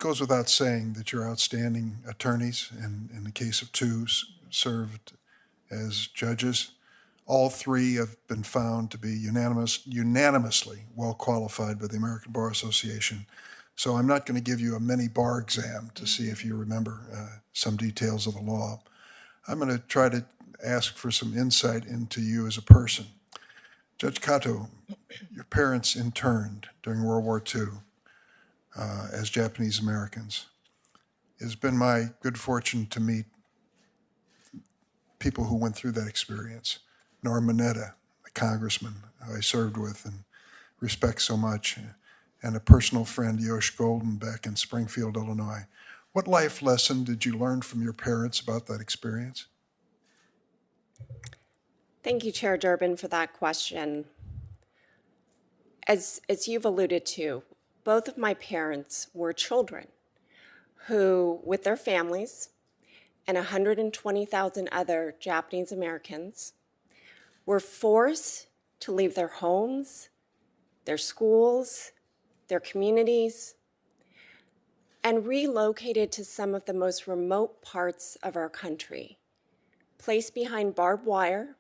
goes without saying that you're outstanding attorneys, and in the case of two, served as judges. All three have been found to be unanimously well qualified by the American Bar Association. So I'm not going to give you a mini bar exam to see if you remember some details of the law. I'm going to try to ask for some insight into you as a person. Judge Kato, your parents interned during World War II as Japanese Americans. It has been my good fortune to meet people who went through that experience. Norm Mineta, the congressman who I served with and respect so much, and a personal friend, Yosh Golden, back in Springfield, Illinois. What life lesson did you learn from your parents about that experience? Thank you, Chair Durbin, for that question. As you've alluded to, both of my parents were children who, with their families and 120,000 other Japanese Americans, were forced to leave their homes, their schools, their communities, and relocated to some of the most remote parts of our country, placed behind barbed wire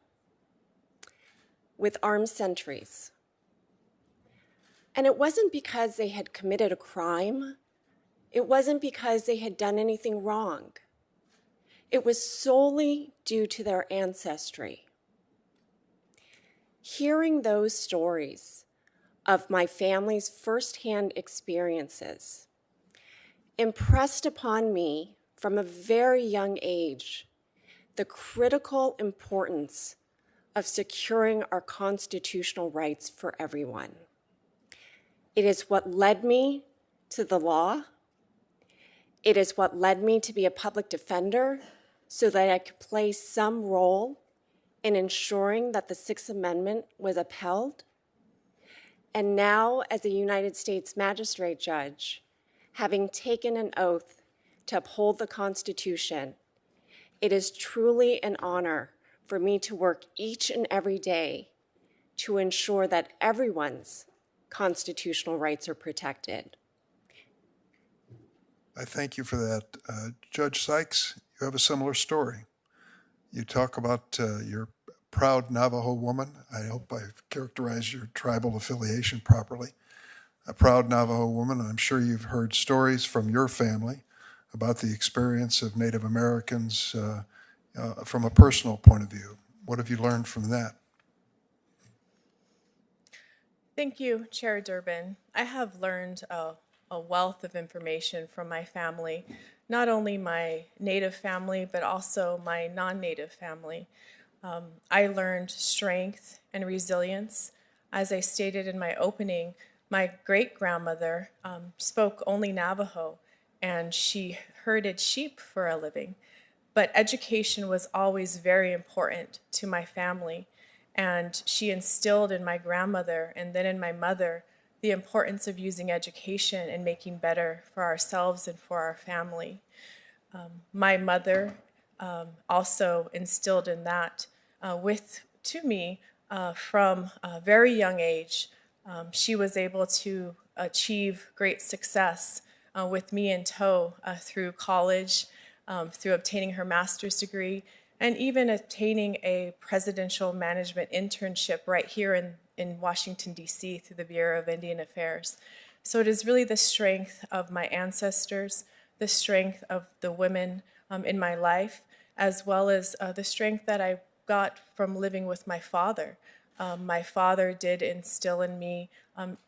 with armed sentries. And it wasn't because they had committed a crime. It wasn't because they had done anything wrong. It was solely due to their ancestry. Hearing those stories of my family's firsthand experiences impressed upon me from a very young age the critical importance of securing our constitutional rights for everyone. It is what led me to the law. It is what led me to be a public defender so that I could play some role in ensuring that the Sixth Amendment was upheld. And now, as a United States magistrate judge, having taken an oath to uphold the Constitution, it is truly an honor for me to work each and every day to ensure that everyone's constitutional rights are protected. I thank you for that. Judge Sykes, you have a similar story. You talk about your proud Navajo woman. I hope I've characterized your tribal affiliation properly. A proud Navajo woman. I'm sure you've heard stories from your family about the experience of Native Americans from a personal point of view. What have you learned from that? Thank you, Chair Durbin. I have learned a wealth of information from my family, not only my Native family, but also my non-Native family. I learned strength and resilience. As I stated in my opening, my great-grandmother spoke only Navajo, and she herded sheep for a living. But education was always very important to my family, and she instilled in my grandmother and then in my mother the importance of using education and making better for ourselves and for our family. My mother also instilled in that to me from a very young age. She was able to achieve great success with me in tow through college, through obtaining her master's degree, and even obtaining a presidential management internship right here in Washington, D.C. through the Bureau of Indian Affairs. So it is really the strength of my ancestors, the strength of the women in my life, as well as the strength that I got from living with my father. My father did instill in me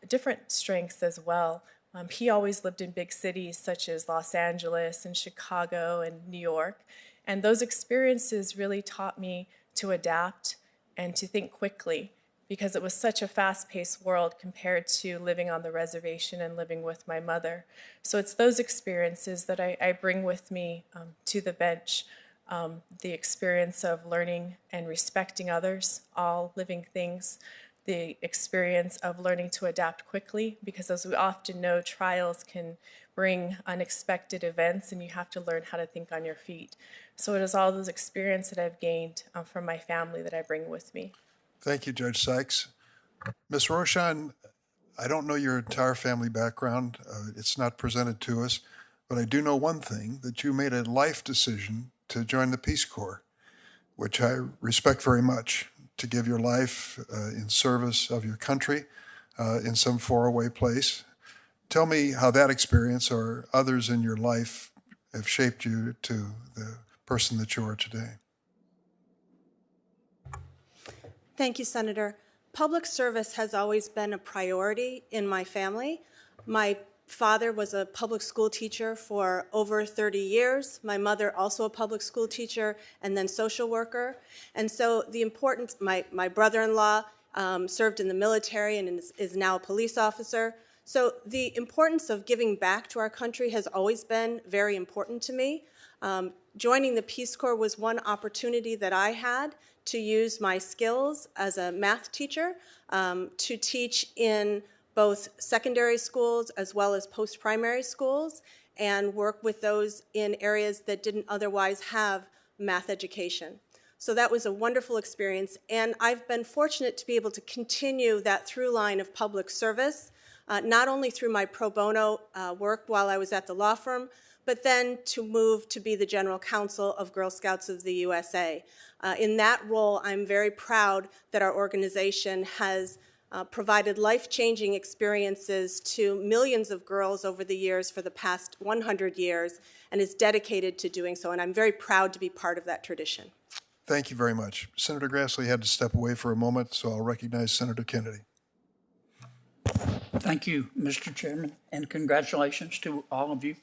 different strengths as well. He always lived in big cities such as Los Angeles and Chicago and New York. And those experiences really taught me to adapt and to think quickly, because it was such a fast-paced world compared to living on the reservation and living with my mother. So it's those experiences that I bring with me to the bench, the experience of learning and respecting others, all living things, the experience of learning to adapt quickly, because as we often know, trials can bring unexpected events and you have to learn how to think on your feet. So it is all those experiences that I've gained from my family that I bring with me. Thank you, Judge Sykes. Ms. Roshan, I don't know your entire family background. It's not presented to us. But I do know one thing, that you made a life decision to join the Peace Corps, which I respect very much, to give your life in service of your country in some faraway place. Tell me how that experience or others in your life have shaped you to the person that you are today. Thank you, Senator. Public service has always been a priority in my family. My father was a public school teacher for over 30 years. My mother also a public school teacher and then social worker. And so the importance, my brother-in-law served in the military and is now a police officer. So the importance of giving back to our country has always been very important to me. Joining the Peace Corps was one opportunity that I had to use my skills as a math teacher to teach in both secondary schools as well as post-primary schools and work with those in areas that didn't otherwise have math education. So that was a wonderful experience, and I've been fortunate to be able to continue that through line of public service, not only through my pro bono work while I was at the law firm, but then to move to be the General Counsel of Girl Scouts of the USA. In that role, I'm very proud that our organization has provided life-changing experiences to millions of girls over the years for the past 100 years and is dedicated to doing so, and I'm very proud to be part of that tradition. Thank you very much. Senator Grassley had to step away for a moment, so I'll recognize Senator Kennedy. Thank you, Mr. Chairman, and congratulations to all of you